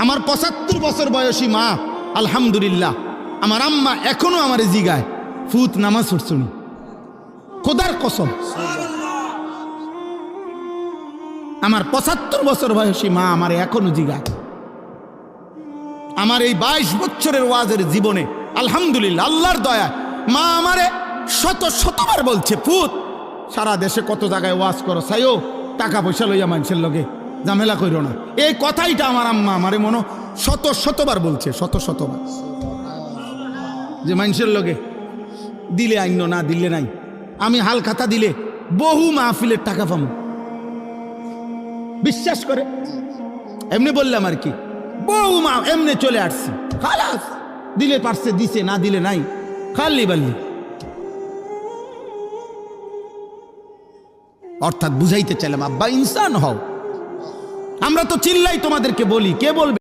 আমার ৭৫ বছর বয়সী মা, আলহামদুলিল্লাহ, আমার আম্মা এখনো আমার জিগায় ফুত নামাজ পড়ছুনি, খোদার কসম। আমার ৭৫ বছর বয়সী মা আমার এখনো জিগায়। আমার এই ২২ বছরের ওয়াজের জীবনে আলহামদুলিল্লাহ আল্লাহর দয়া মা আমারে শতবার বলছে, ফুত সারা দেশে কত জায়গায় ওয়াজ করো, সাইও টাকা পয়সা লইয়া মানুষের লগে ঝামেলা কইরো না। এই কথাইটা আমার আম্মা আমারে মনে শতবার বলছে, শতবার, যে মানুষের লগে দিলে আইন না দিলে নাই। আমি হাল খাতা দিলে বহু মাহফিলের টাকা পাবো, বিশ্বাস করে। এমনি বললাম আর কি, বহু মা এমনি চলে আসছি, খালাস দিলে পারছে দিছে, না দিলে নাই, খালি বাল্লি। অর্থাৎ বুঝাইতে চাইলাম আব্বা ইনসান হও। আমরা তো চিল্লাই তোমাদেরকে বলি, কে বলবে?